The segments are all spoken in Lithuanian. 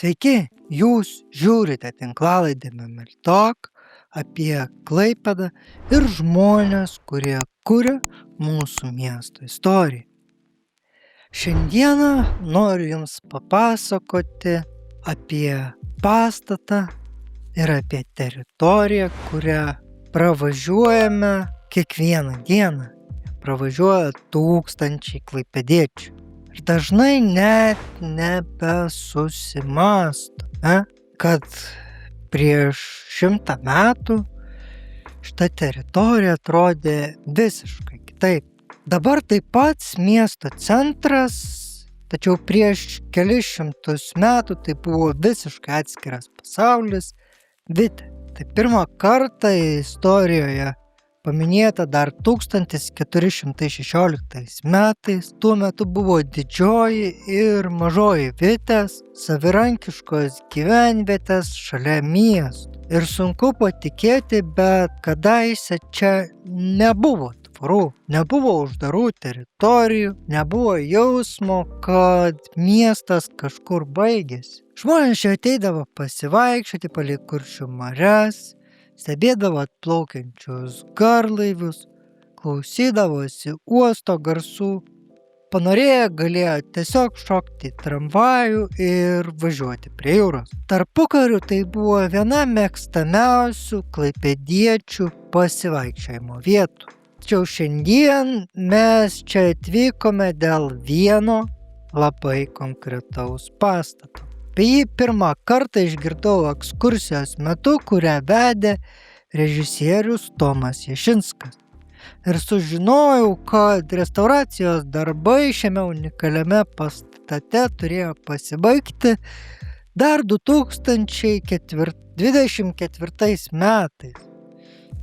Sveiki, jūs žiūrite tinklalaidę Memeltalk apie Klaipėdą ir žmones, kurie kuria mūsų miesto istoriją. Šiandieną noriu Jums papasakoti apie pastatą ir apie teritoriją, kurią pravažiuojame kiekvieną dieną. Pravažiuoja tūkstančiai klaipėdiečių. Ir dažnai net nebesusimąstome, kad prieš 100 metų šita teritorija atrodė visiškai kitaip. Dabar taip pat miesto centras, tačiau prieš kelis šimtus metų tai buvo visiškai atskiras pasaulis, Vitė. Tai pirmą kartą istorijoje paminėta dar 1416 metais. Tuo metu buvo didžioji ir mažoji Vitės, savarankiškos gyvenvietės šalia miestų. Ir sunku patikėti, bet kadaise čia nebuvo tvorų, nebuvo uždarų teritorijų, nebuvo jausmo, kad miestas kažkur baigėsi. Žmonės čia ateidavo pasivaikščioti palei Kuršių marias, stebėdavo atplaukiančius garlaivius, klausydavosi uosto garsų, panorėję galėjo tiesiog šokti į tramvajų ir važiuoti prie jūros. Tarpukariu tai buvo viena mėgstamiausių klaipėdiečių pasivaikščiojimo vietų. Tačiau šiandien mes čia atvykome dėl vieno labai konkretaus pastato. Apie jį pirmą kartą išgirdau ekskursijos metu, kurią vedė režisierius Tomas Jašinskas. Ir sužinojau, kad restauracijos darbai šiame unikaliame pastate turėjo pasibaigti dar 2024 metais.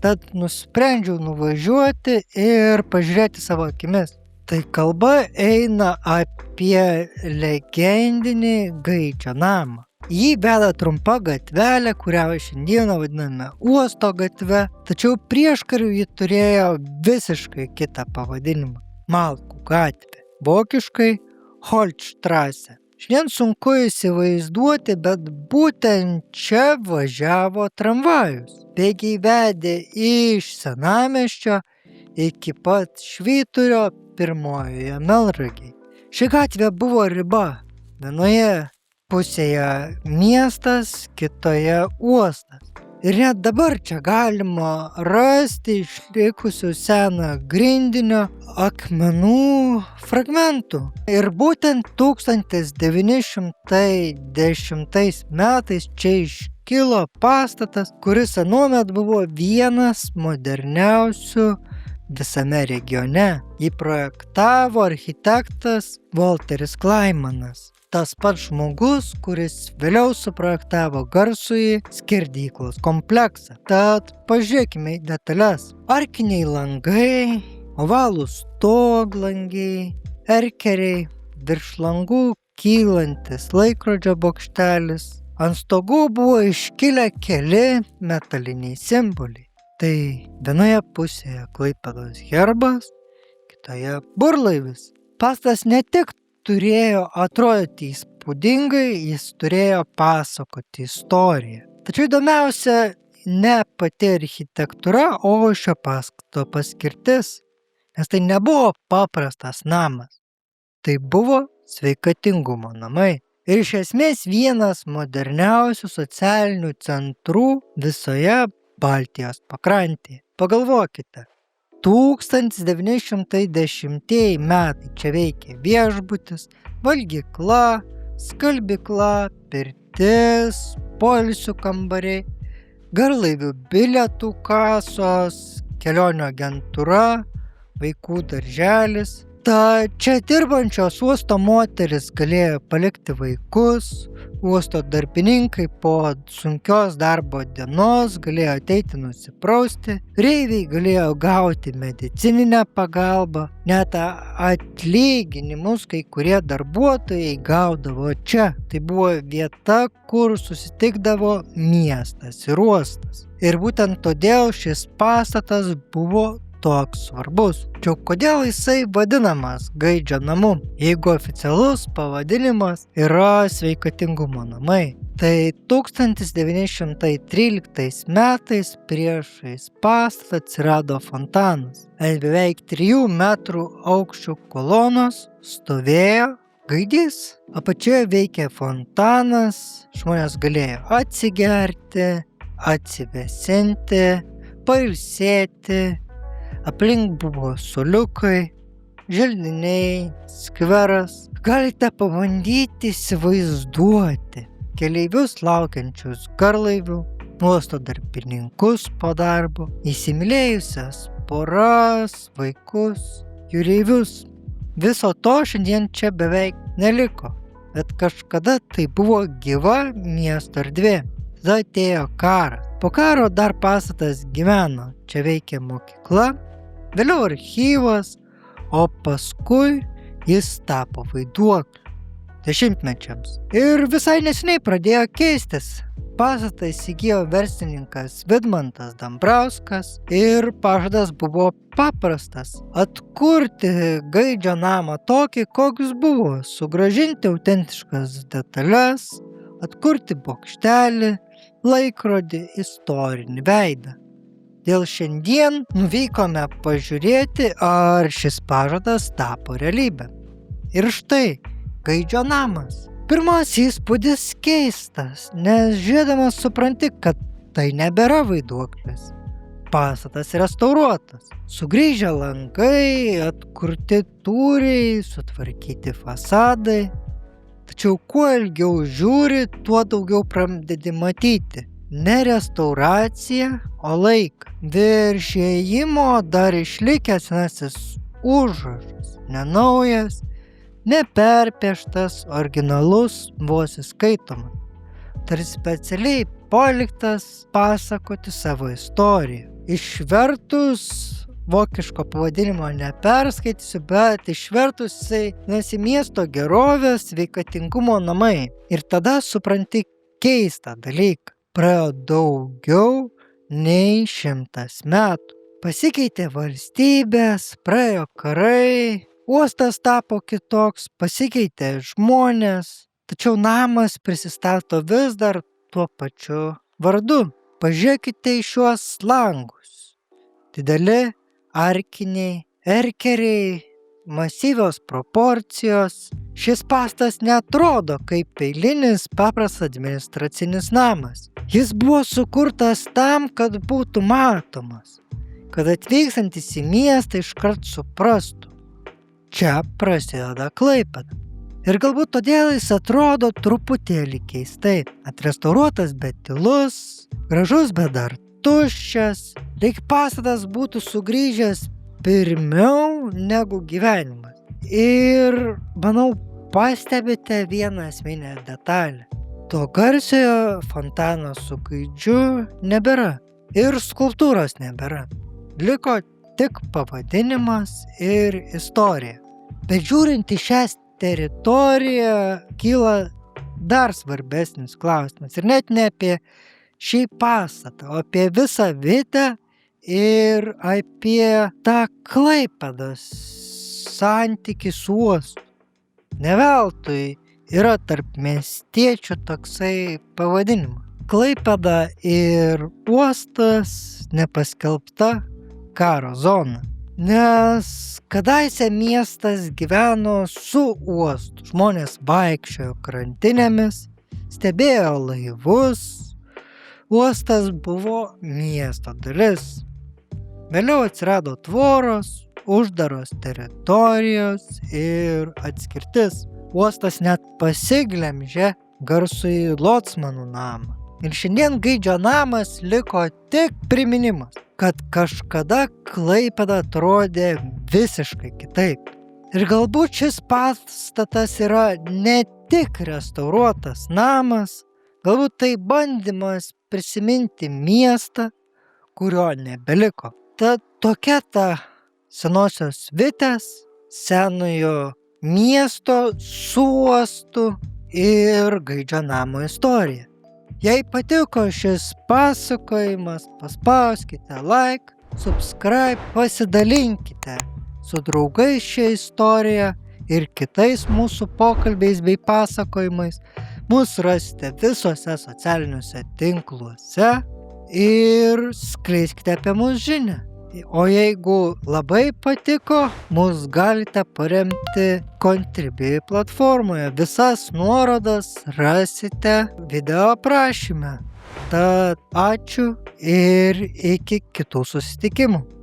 Tad nusprendžiau nuvažiuoti ir pažiūrėti savo akimis. Tai kalba eina apie legendinį Gaidžio namą. Jį veda trumpa gatvelė, kurią šiandieną vadiname Uosto gatve, tačiau prieškariu ji turėjo visiškai kitą pavadinimą – Malkų gatvė, vokiškai Holtstrasse. Šiandien sunku įsivaizduoti, bet būtent čia važiavo tramvajus. Bėgiai vedė iš senamiesčio iki pat Švyturio pirmojoje Melnragėje. Ši gatvė buvo riba. Vienoje pusėje miestas, kitoje uostas. Ir net dabar čia galima rasti išlikusių seną grindinio akmenų fragmentų. Ir būtent 1910 metais čia iškilo pastatas, kuris anuomet buvo vienas moderniausių visame regione. Jį projektavo architektas Walteris Klaimanas. Tas pats žmogus, kuris vėliau suprojektavo garsųjį skerdyklos kompleksą. Tad pažiūrėkime į detalės. Arkiniai langai, ovalūs stoglangiai, erkeriai, virš langų kylantis laikrodžio bokštelis. Ant stogų buvo iškilę keli metaliniai simboliai. Tai vienoje pusėje Klaipėdos herbas, kitoje burlaivis. Pastatas ne tik turėjo atrodyti įspūdingai, jis turėjo pasakoti istoriją. Tačiau įdomiausia ne pati architektūra, o šio pastato paskirtis. Nes tai nebuvo paprastas namas. Tai buvo sveikatingumo namai. Ir iš esmės vienas moderniausių socialinių centrų visoje Baltijos pakrantėje. Pagalvokite, 1910 metai čia veikė viešbutis, valgykla, skalbykla, pirtis, poilsių kambariai, garlaivių bilietų kasos, kelionių agentūra, vaikų darželis. Ta čia dirbančios uosto moteris galėjo palikti vaikus, uosto darbininkai po sunkios darbo dienos galėjo ateiti nusiprausti, reiviai galėjo gauti medicininę pagalbą, net atlyginimus kai kurie darbuotojai gaudavo čia. Tai buvo vieta, kur susitikdavo miestas ir uostas. Ir būtent todėl šis pastatas buvo toks svarbus. Tačiau kodėl jisai vadinamas Gaidžio namu, jeigu oficialus pavadinimas yra Sveikatingumo namai? Tai 1913 metais priešais pastatą atsirado fontanas. Ant beveik 3 metrų aukščio kolonos stovėjo gaidys. Apačioje veikė fontanas, žmonės galėjo atsigerti, atsivėsinti, pailsėti, aplink buvo suoliukai, želdiniai, skveras. Galite pabandyti įsivaizduoti keleivius laukiančius garlaivių, uosto darbininkus po darbo, įsimylėjusias poras, vaikus, jūreivius. Viso to šiandien čia beveik neliko, bet kažkada tai buvo gyva miesto erdvė. Tada atėjo karas. Po karo dar pastatas gyveno, čia veikė mokykla, vėliau archyvas, o paskui jis tapo vaiduokliu dešimtmečiams. Ir visai neseniai pradėjo keistis. Pastatą įsigijo verslininkas Vidmantas Dambrauskas ir pažadas buvo paprastas – atkurti Gaidžio namą tokį, koks buvo, sugrąžinti autentiškas detalės, atkurti bokštelį, laikrodį, istorinį veidą. Dėl šiandien nuvykome pažiūrėti, ar šis pažadas tapo realybę. Ir štai Gaidžio namas. Pirmas įspūdis keistas, nes žiūrėdamas supranti, kad tai nebėra vaiduoklis. Pastatas restauruotas. Sugrįžę langai, atkurti tūriai, sutvarkyti fasadai. Tačiau kuo ilgiau žiūri, tuo daugiau pradedi matyti. Ne restauracija, o laiką. Virš įėjimo dar išlikęs senasis užrašas, nenaujas, neperpieštas, originalus, vos įskaitomas. Tarsi specialiai paliktas pasakoti savo istoriją. Išvertus, vokiško pavadinimo neperskaitysiu, bet išvertus jisai miesto gerovės Sveikatingumo namai. Ir tada supranti keistą dalyką. Praėjo daugiau nei 100 metų. Pasikeitė valstybės, praėjo karai, uostas tapo kitoks, pasikeitė žmonės, tačiau namas prisistato vis dar tuo pačiu vardu. Pažiūrėkite į šiuos langus. Dideli, arkiniai, erkeriai, masyvios proporcijos. Šis pastatas neatrodo kaip eilinis paprastas administracinis namas. Jis buvo sukurtas tam, kad būtų matomas, kad atvykstantis į miestą iškart suprastų. Čia prasideda Klaipėda. Ir galbūt todėl jis atrodo truputėlį keistai. Atrestauruotas, bet tylus, gražus, bet dar tuščias. Lyg pastatas būtų sugrįžęs pirmiau negu gyvenimas. Ir, manau, pastebite vieną esminę detalę. To garsiojo fontano su gaidžiu nebėra. Ir skulptūros nebėra. Liko tik pavadinimas ir istorija. Bet žiūrint į šią teritoriją kyla dar svarbesnis klausimas. Ir net ne apie šį pastatą, o apie visą Vitę ir apie tą Klaipėdos santykį su uostu. Ne veltui yra tarp miestiečių toksai pavadinimas. Klaipėda ir uostas nepaskelbta karo zona. Nes kadaise miestas gyveno su uostu. Žmonės vaikščiojo krantinėmis, stebėjo laivus. Uostas buvo miesto dalis. Vėliau atsirado tvoros, uždaros teritorijos ir atskirtis. Uostas net pasiglemžė garsųjį Locmanų namą. Ir šiandien Gaidžio namas liko tik priminimas, kad kažkada Klaipėda atrodė visiškai kitaip. Ir galbūt šis pastatas yra ne tik restauruotas namas, galbūt tai bandymas prisiminti miestą, kurio nebeliko. Tad tokia ta senosios Vitės, senojo miesto su uostu ir Gaidžio namo istorija. Jei patiko šis pasakojimas, paspauskite like, subscribe, pasidalinkite su draugais šią istoriją ir kitais mūsų pokalbiais bei pasakojimais. Mus rasite visose socialiniuose tinkluose ir skleiskite apie mus žinią. O jeigu labai patiko, mus galite paremti Contribui platformoje. Visas nuorodas rasite video aprašyme. Tad ačiū ir iki kitų susitikimų.